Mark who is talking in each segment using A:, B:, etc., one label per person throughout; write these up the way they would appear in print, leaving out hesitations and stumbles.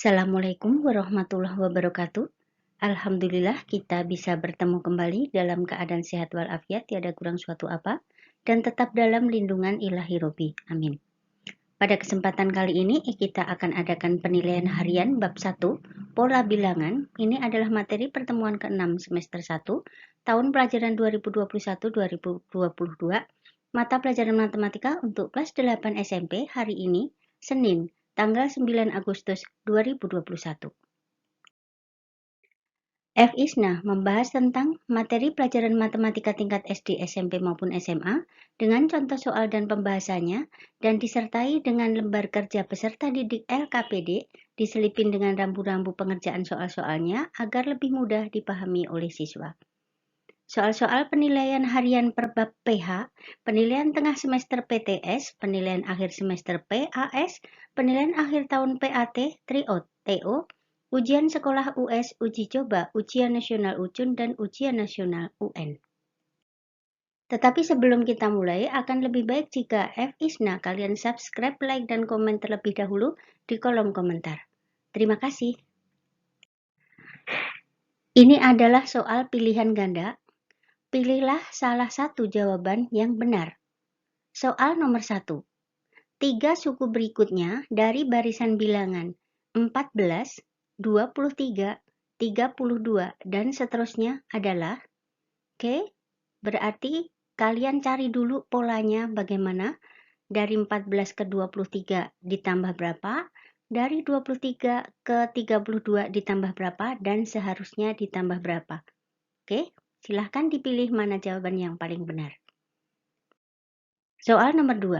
A: Assalamualaikum warahmatullahi wabarakatuh. Alhamdulillah kita bisa bertemu kembali dalam keadaan sehat walafiat, tiada kurang suatu apa, dan tetap dalam lindungan ilahi Robi. Amin. Pada kesempatan kali ini kita akan adakan penilaian harian bab 1, pola bilangan. Ini adalah materi pertemuan ke-6 semester 1, tahun pelajaran 2021-2022, mata pelajaran matematika untuk kelas 8 SMP hari ini, Senin, tanggal 9 Agustus 2021. F. Isna membahas tentang materi pelajaran matematika tingkat SD, SMP maupun SMA dengan contoh soal dan pembahasannya dan disertai dengan lembar kerja peserta didik LKPD diselipin dengan rambu-rambu pengerjaan soal-soalnya agar lebih mudah dipahami oleh siswa. Soal-soal penilaian harian per bab PH, penilaian tengah semester PTS, penilaian akhir semester PAS, penilaian akhir tahun PAT, TO, ujian sekolah US, uji coba, ujian nasional UCUN, dan ujian nasional UN. Tetapi sebelum kita mulai, akan lebih baik jika F. Isna kalian subscribe, like, dan komen terlebih dahulu di kolom komentar. Terima kasih. Ini adalah soal pilihan ganda. Pilihlah salah satu jawaban yang benar. Soal nomor 1. 3 suku berikutnya dari barisan bilangan 14, 23, 32, dan seterusnya adalah, oke, berarti kalian cari dulu polanya bagaimana. Dari 14 ke 23 ditambah berapa, dari 23 ke 32 ditambah berapa, dan seharusnya ditambah berapa. Oke, silahkan dipilih mana jawaban yang paling benar. Soal nomor 2.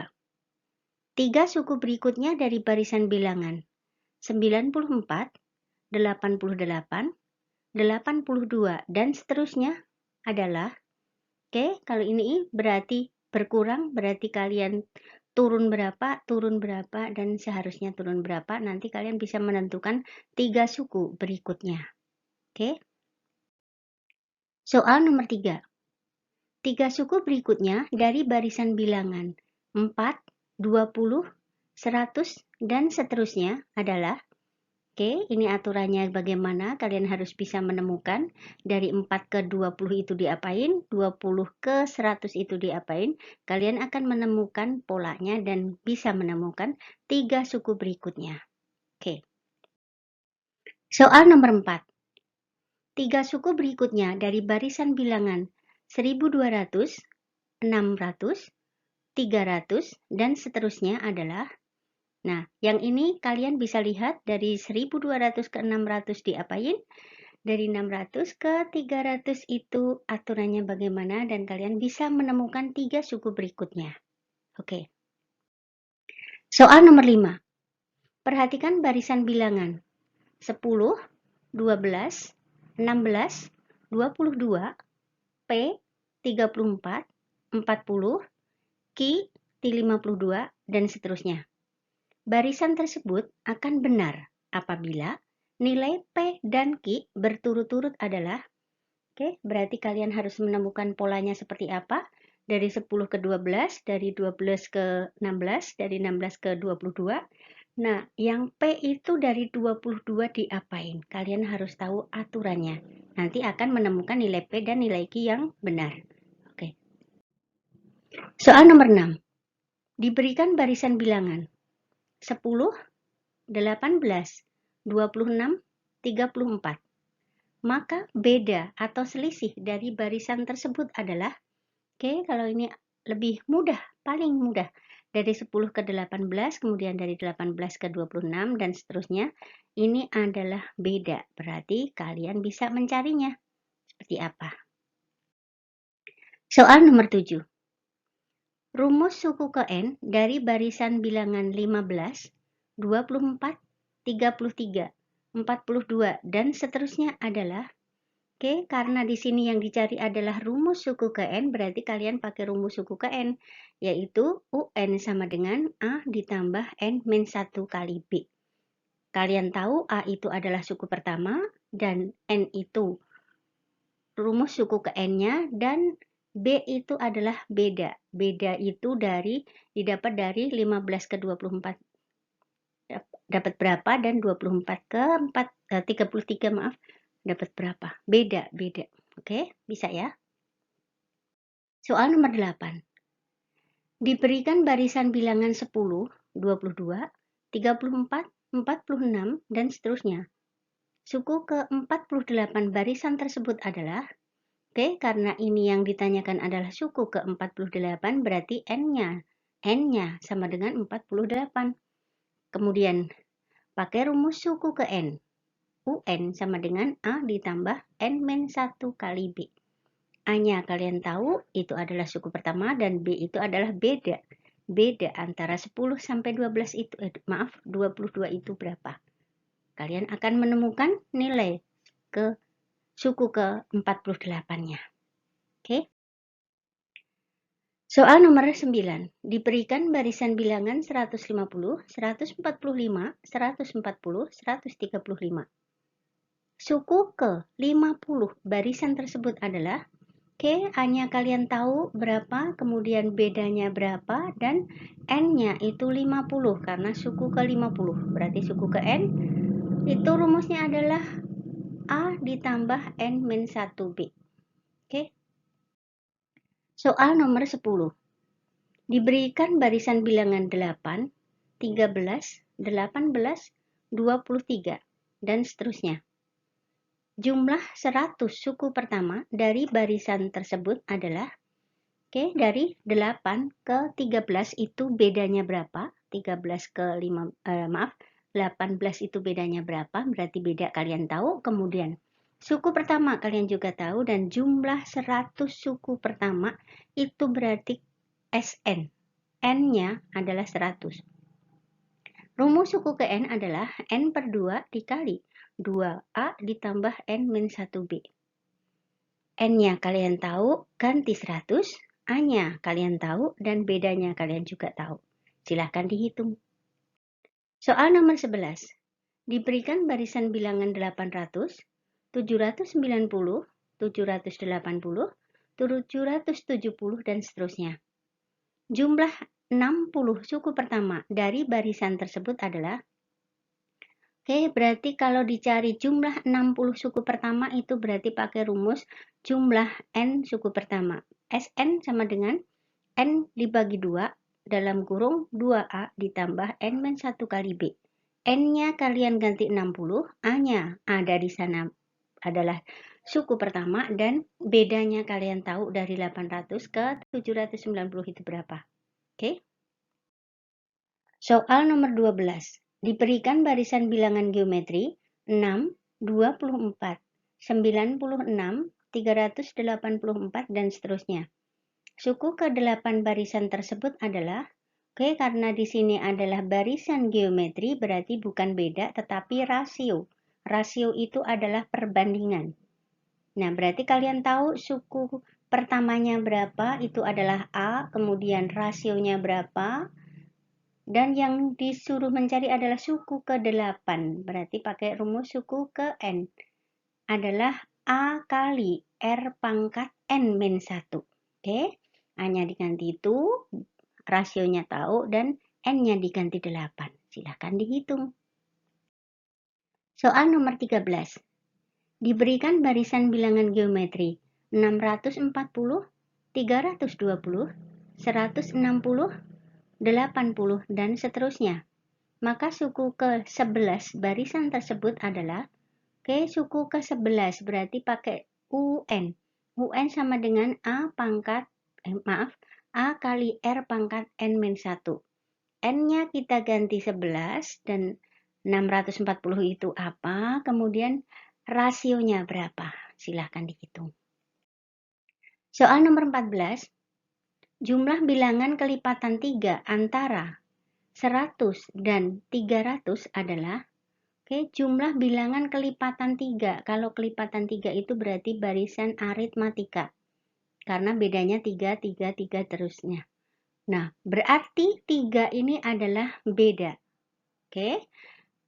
A: 3 suku berikutnya dari barisan bilangan 94, 88, 82, dan seterusnya adalah, oke, kalau ini berarti berkurang, berarti kalian turun berapa, dan seharusnya turun berapa. Nanti kalian bisa menentukan 3 suku berikutnya. Oke. Soal nomor 3. 3 suku berikutnya dari barisan bilangan 4, 20, 100, dan seterusnya adalah, oke, ini aturannya bagaimana, kalian harus bisa menemukan dari 4 ke 20 itu diapain, 20 ke 100 itu diapain, kalian akan menemukan polanya dan bisa menemukan 3 suku berikutnya. Oke. Soal nomor 4. 3 suku berikutnya dari barisan bilangan 1200, 600, 300, dan seterusnya adalah, nah, yang ini kalian bisa lihat dari 1200 ke 600 diapain, dari 600 ke 300 itu aturannya bagaimana, dan kalian bisa menemukan 3 suku berikutnya. Oke. Soal nomor 5. Perhatikan barisan bilangan 10, 12, 16, 22, P 34, 40, Q 52, dan seterusnya. Barisan tersebut akan benar apabila nilai P dan Q berturut-turut adalah, oke, berarti kalian harus menemukan polanya seperti apa, dari 10 ke 12, dari 12 ke 16, dari 16 ke 22. Nah, yang P itu dari 22 diapain? Kalian harus tahu aturannya. Nanti akan menemukan nilai P dan nilai Q yang benar. Oke. Soal nomor 6. Diberikan barisan bilangan 10, 18, 26, 34. Maka beda atau selisih dari barisan tersebut adalah, oke, kalau ini lebih mudah, paling mudah, dari 10 ke 18, kemudian dari 18 ke 26, dan seterusnya, ini adalah beda. Berarti kalian bisa mencarinya seperti apa. Soal nomor 7. Rumus suku ke N dari barisan bilangan 15, 24, 33, 42, dan seterusnya adalah, oke, karena di sini yang dicari adalah rumus suku ke N, berarti kalian pakai rumus suku ke N, yaitu UN sama dengan A ditambah N min 1 kali B. Kalian tahu A itu adalah suku pertama, dan N itu rumus suku ke N-nya, dan B itu adalah beda. Beda itu didapat dari 15 ke 24. dapat berapa dan 24 ke 33 maaf dapat berapa. Beda. Oke, bisa ya? Soal nomor 8. Diberikan barisan bilangan 10, 22, 34, 46, dan seterusnya. Suku ke-48 barisan tersebut adalah, oke, karena ini yang ditanyakan adalah suku ke-48, berarti N-nya sama dengan 48. Kemudian, pakai rumus suku ke N. UN sama dengan A ditambah N-1 kali B. A-nya kalian tahu itu adalah suku pertama dan B itu adalah beda. Beda antara 10 sampai 12 itu, 22 itu berapa? Kalian akan menemukan nilai ke suku ke-48-nya. Oke. Soal nomor 9. Diberikan barisan bilangan 150, 145, 140, 135. Suku ke-50 barisan tersebut adalah, oke, A-nya kalian tahu berapa, kemudian bedanya berapa, dan N-nya itu 50 karena suku ke-50. Berarti suku ke N itu rumusnya adalah A ditambah N-1B. Oke. Soal nomor 10. Diberikan barisan bilangan 8, 13, 18, 23, dan seterusnya. Jumlah 100 suku pertama dari barisan tersebut adalah, oke, dari 8 ke 13 itu bedanya berapa? 13 ke 18 itu bedanya berapa? Berarti beda kalian tahu. Kemudian suku pertama kalian juga tahu, dan jumlah 100 suku pertama itu berarti SN. N-nya adalah 100. Rumus suku ke N adalah N per 2 dikali 2A ditambah N-1B. N-nya kalian tahu, ganti 100. A-nya kalian tahu, dan bedanya kalian juga tahu. Silahkan dihitung. Soal nomor 11. Diberikan barisan bilangan 800, 790, 780, 770, dan seterusnya. Jumlah 60 suku pertama dari barisan tersebut adalah, oke, berarti kalau dicari jumlah 60 suku pertama itu berarti pakai rumus jumlah N suku pertama. SN sama dengan N dibagi 2 dalam kurung 2A ditambah N-1 kali B. N-nya kalian ganti 60, A-nya ada di sana adalah suku pertama, dan bedanya kalian tahu dari 800 ke 790 itu berapa. Oke. Soal nomor 12. Diberikan barisan bilangan geometri 6, 24, 96, 384, dan seterusnya. Suku ke-8 barisan tersebut adalah, oke, karena di sini adalah barisan geometri berarti bukan beda tetapi rasio. Rasio itu adalah perbandingan. Nah, berarti kalian tahu suku pertamanya berapa, itu adalah A, kemudian rasionya berapa, dan yang disuruh mencari adalah suku ke-8. Berarti pakai rumus suku ke N adalah A kali R pangkat N-1. Oke, A-nya diganti itu, rasionya tahu, dan N-nya diganti 8. Silahkan dihitung. Soal nomor 13. Diberikan barisan bilangan geometri 640, 320, 160, 80, dan seterusnya. Maka suku ke-11 barisan tersebut adalah, oke, suku ke-11 berarti pakai UN. UN sama dengan A kali R pangkat N-1. N-nya kita ganti 11 dan 640 itu apa? Kemudian rasionya berapa? Silahkan dihitung. Soal nomor 14. Jumlah bilangan kelipatan 3 antara 100 dan 300 adalah, oke, jumlah bilangan kelipatan 3. Kalau kelipatan 3 itu berarti barisan aritmatika. Karena bedanya 3, 3, 3 terusnya. Nah, berarti 3 ini adalah beda. Oke.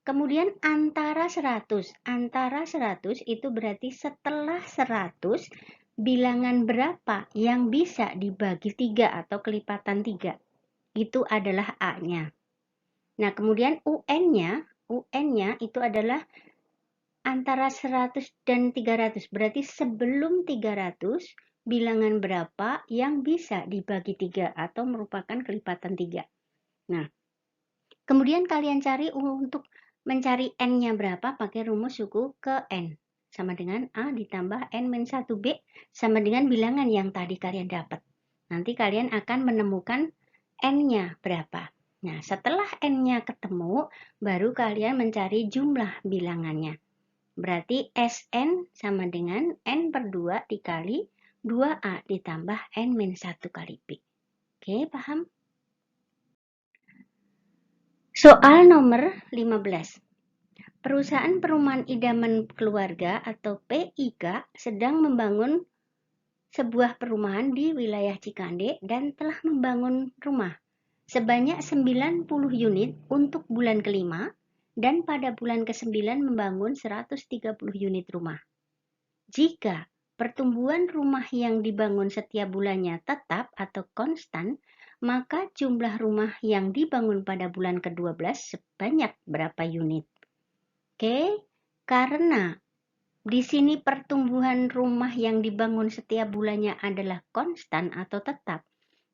A: Kemudian antara 100. Antara 100 itu berarti setelah 100, bilangan berapa yang bisa dibagi 3 atau kelipatan 3. Itu adalah A-nya. Nah, kemudian UN-nya UN-nya itu adalah antara 100 dan 300. Berarti sebelum 300, bilangan berapa yang bisa dibagi 3 atau merupakan kelipatan 3. Nah, kemudian kalian cari untuk mencari N-nya berapa pakai rumus suku ke N. Sama dengan A ditambah N-1B sama dengan bilangan yang tadi kalian dapat. Nanti kalian akan menemukan N-nya berapa. Nah, setelah N-nya ketemu, baru kalian mencari jumlah bilangannya. Berarti Sn sama dengan N per 2 dikali 2A ditambah N-1 kali B. Oke, paham? Soal nomor 15. Perusahaan Perumahan Idaman Keluarga atau PIK sedang membangun sebuah perumahan di wilayah Cikande dan telah membangun rumah sebanyak 90 unit untuk bulan kelima dan pada bulan ke-9 membangun 130 unit rumah. Jika pertumbuhan rumah yang dibangun setiap bulannya tetap atau konstan, maka jumlah rumah yang dibangun pada bulan ke-12 sebanyak berapa unit? Oke, karena di sini pertumbuhan rumah yang dibangun setiap bulannya adalah konstan atau tetap,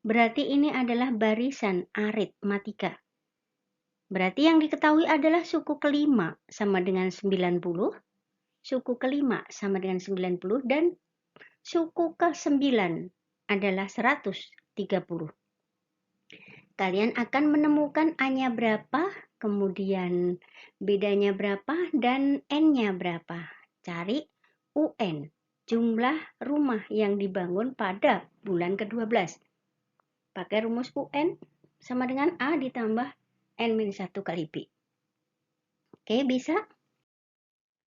A: berarti ini adalah barisan aritmatika. Berarti yang diketahui adalah suku kelima sama dengan 90, suku kelima sama dengan 90, dan suku ke-9 adalah 130. Kalian akan menemukan A-nya berapa, kemudian bedanya berapa, dan N-nya berapa. Cari UN, jumlah rumah yang dibangun pada bulan ke-12. Pakai rumus UN sama dengan A ditambah N-1 kali B. Oke, bisa?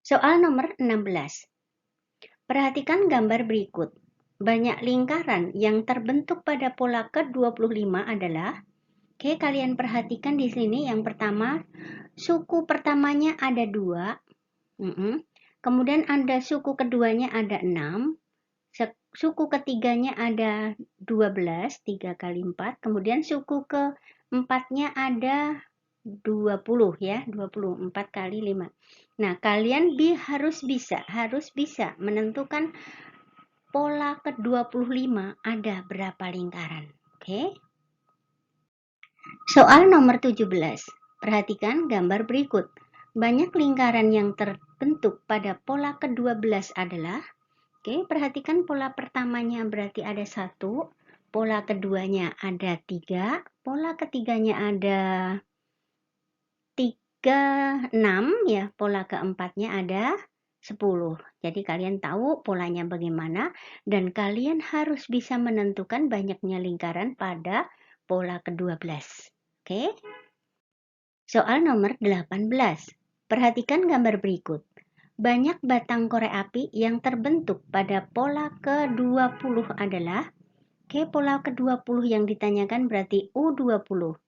A: Soal nomor 16. Perhatikan gambar berikut. Banyak lingkaran yang terbentuk pada pola ke-25 adalah, oke, kalian perhatikan di sini yang pertama, suku pertamanya ada 2, kemudian ada suku keduanya ada 6, suku ketiganya ada 12, 3 kali 4, kemudian suku keempatnya ada 20 ya, 24 kali 5. Nah, kalian harus bisa menentukan pola ke-25 ada berapa lingkaran. Oke. Soal nomor 17. Perhatikan gambar berikut. Banyak lingkaran yang terbentuk pada pola ke-12 adalah, oke, perhatikan pola pertamanya berarti ada 1, pola keduanya ada 3, pola ketiganya ada 6 ya, pola keempatnya ada 10. Jadi kalian tahu polanya bagaimana dan kalian harus bisa menentukan banyaknya lingkaran pada pola ke-12. Oke? Soal nomor 18. Perhatikan gambar berikut. Banyak batang korek api yang terbentuk pada pola ke-20 adalah, oke, pola ke-20 yang ditanyakan berarti U20.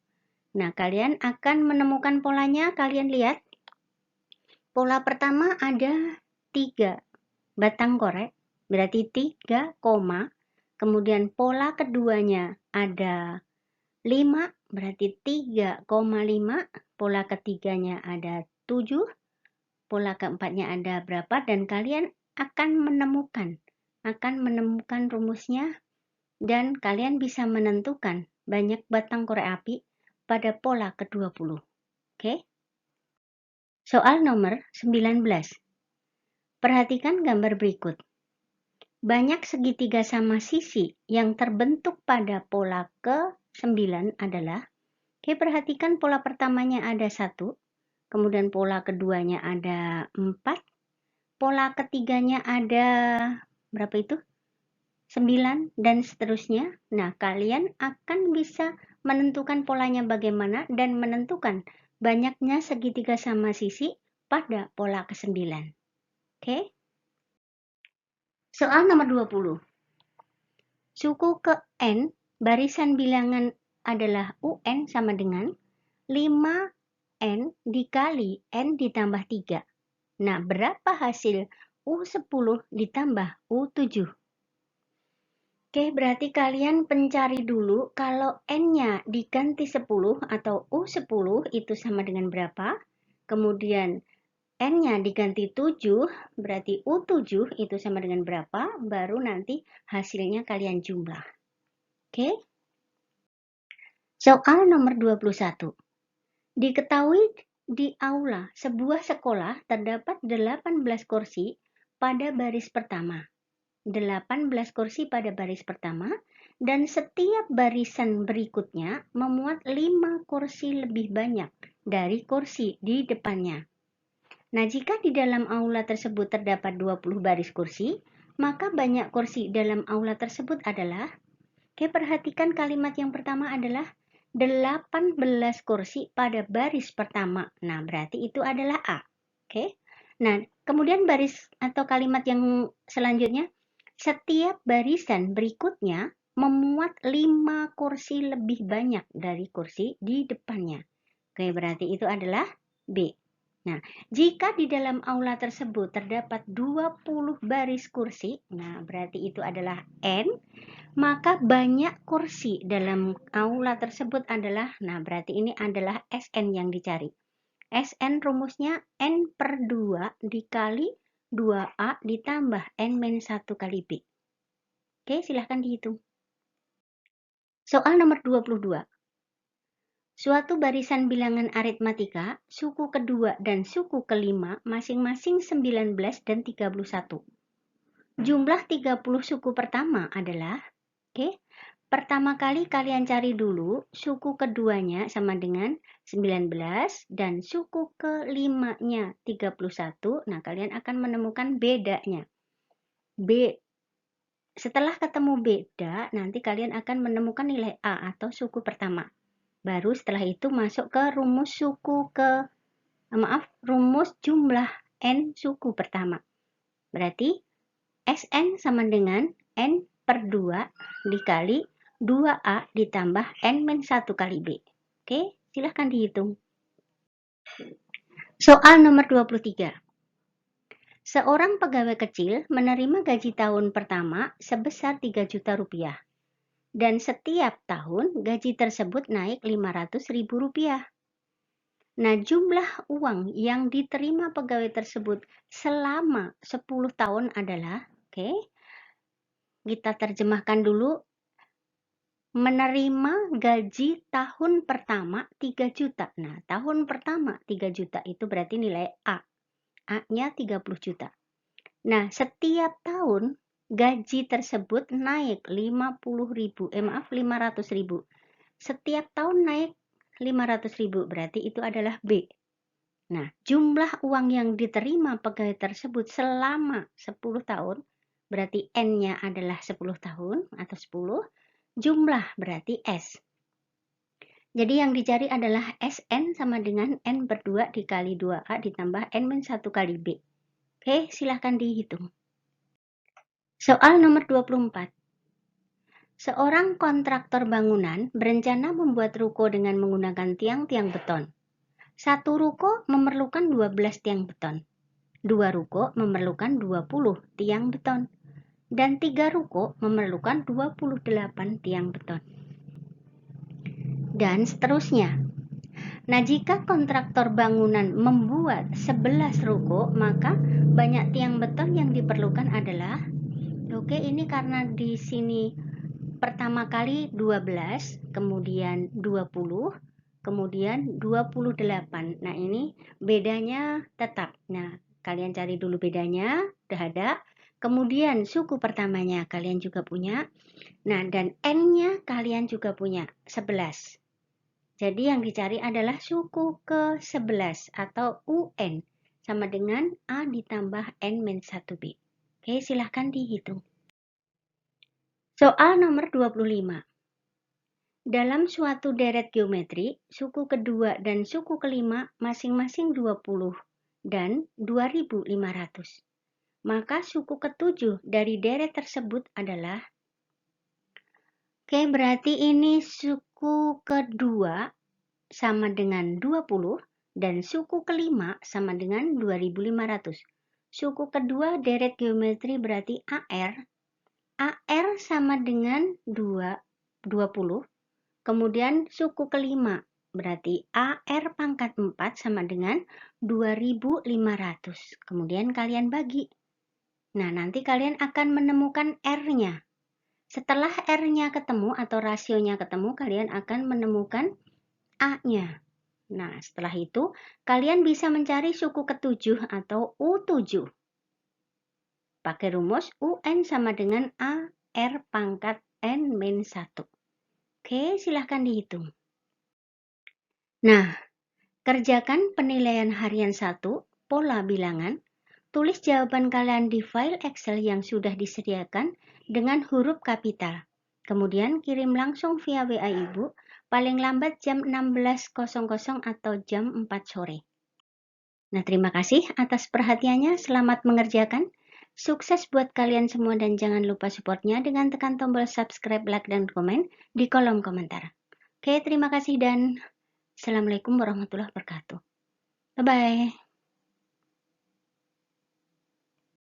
A: Nah, kalian akan menemukan polanya, kalian lihat. Pola pertama ada 3 batang korek, berarti 3, kemudian pola keduanya ada 5, berarti 3,5, pola ketiganya ada 7, pola keempatnya ada berapa, dan kalian akan menemukan rumusnya, dan kalian bisa menentukan banyak batang korek api pada pola ke-20. Oke? Soal nomor 19. Perhatikan gambar berikut. Banyak segitiga sama sisi yang terbentuk pada pola ke-9 adalah, oke, perhatikan pola pertamanya ada 1, kemudian pola keduanya ada 4, pola ketiganya ada berapa itu? 9 dan seterusnya. Nah, kalian akan bisa menentukan polanya bagaimana dan menentukan banyaknya segitiga sama sisi pada pola ke-9. Oke? Soal nomor 20. Suku ke N, barisan bilangan adalah UN sama dengan 5N dikali N ditambah 3. Nah, berapa hasil U10 ditambah U7? Oke, berarti kalian pencari dulu kalau N-nya diganti 10 atau U10 itu sama dengan berapa. kemudian N-nya diganti 7, berarti U7 itu sama dengan berapa, baru nanti hasilnya kalian jumlah. Oke? Soal nomor 21. Diketahui di aula sebuah sekolah terdapat 18 kursi pada baris pertama. 18 kursi pada baris pertama, dan setiap barisan berikutnya memuat 5 kursi lebih banyak dari kursi di depannya. Nah, jika di dalam aula tersebut terdapat 20 baris kursi, maka banyak kursi dalam aula tersebut adalah, oke, perhatikan kalimat yang pertama adalah 18 kursi pada baris pertama. Nah, berarti itu adalah A. Oke. Nah, kemudian baris atau kalimat yang selanjutnya, setiap barisan berikutnya memuat 5 kursi lebih banyak dari kursi di depannya. Oke, berarti itu adalah B. Nah, jika di dalam aula tersebut terdapat 20 baris kursi, nah berarti itu adalah N, maka banyak kursi dalam aula tersebut adalah, nah berarti ini adalah SN yang dicari. SN rumusnya N per 2 dikali 2A ditambah N-1 kali B. Oke, silahkan dihitung. Soal nomor 22. Suatu barisan bilangan aritmatika, suku kedua dan suku kelima masing-masing 19 dan 31. Jumlah 30 suku pertama adalah, oke, pertama kali kalian cari dulu suku keduanya sama dengan 19 dan suku kelimanya 31. Nah, kalian akan menemukan bedanya. Setelah ketemu beda, nanti kalian akan menemukan nilai A atau suku pertama. Baru setelah itu masuk ke rumus rumus jumlah N suku pertama. Berarti SN sama dengan N per 2 dikali 2A ditambah N-1 kali B. Oke, silahkan dihitung. Soal nomor 23. Seorang pegawai kecil menerima gaji tahun pertama sebesar 3 juta rupiah. Dan setiap tahun gaji tersebut naik 500.000 rupiah. Nah, jumlah uang yang diterima pegawai tersebut selama 10 tahun adalah, oke, kita terjemahkan dulu, menerima gaji tahun pertama 3 juta. Nah, tahun pertama 3 juta itu berarti nilai A. A-nya 30 juta. Nah, setiap tahun gaji tersebut naik 500.000. Setiap tahun naik 500.000, berarti itu adalah B. Nah, jumlah uang yang diterima pegawai tersebut selama 10 tahun, berarti N-nya adalah 10 tahun atau 10, jumlah berarti S. Jadi yang dicari adalah SN sama dengan N per 2 dikali 2A ditambah N-1 kali B. Oke, silahkan dihitung. Soal nomor 24. Seorang kontraktor bangunan berencana membuat ruko dengan menggunakan tiang-tiang beton. Satu ruko memerlukan 12 tiang beton. 2 ruko memerlukan 20 tiang beton. Dan 3 ruko memerlukan 28 tiang beton. Dan seterusnya. Nah, jika kontraktor bangunan membuat 11 ruko, maka banyak tiang beton yang diperlukan adalah, oke, ini karena di sini pertama kali 12, kemudian 20, kemudian 28. Nah, ini bedanya tetap. Nah, kalian cari dulu bedanya, udah ada. Kemudian suku pertamanya kalian juga punya. Nah, dan N-nya kalian juga punya, 11. Jadi yang dicari adalah suku ke-11 atau UN sama dengan A ditambah N-1B. Oke, silahkan dihitung. Soal nomor 25. Dalam suatu deret geometri, suku kedua dan suku kelima masing-masing 20 dan 2.500. Maka suku ketujuh dari deret tersebut adalah, oke, berarti ini suku kedua sama dengan 20 dan suku kelima sama dengan 2.500. Suku kedua deret geometri berarti AR. AR sama dengan 20. Kemudian suku kelima berarti AR pangkat 4 sama dengan 2.500. Kemudian kalian bagi. Nah, nanti kalian akan menemukan R-nya. Setelah R-nya ketemu atau rasionya ketemu, kalian akan menemukan A-nya. Nah, setelah itu kalian bisa mencari suku ke-7 atau U7. Pakai rumus UN sama dengan A R pangkat N-1. Oke, silahkan dihitung. Nah, kerjakan penilaian harian 1, pola bilangan. Tulis jawaban kalian di file Excel yang sudah disediakan dengan huruf kapital. Kemudian kirim langsung via WA Ibu, paling lambat jam 16.00 atau jam 4 sore. Nah, terima kasih atas perhatiannya. Selamat mengerjakan. Sukses buat kalian semua dan jangan lupa supportnya dengan tekan tombol subscribe, like, dan komen di kolom komentar. Oke, terima kasih dan Assalamualaikum warahmatullahi wabarakatuh. Bye-bye.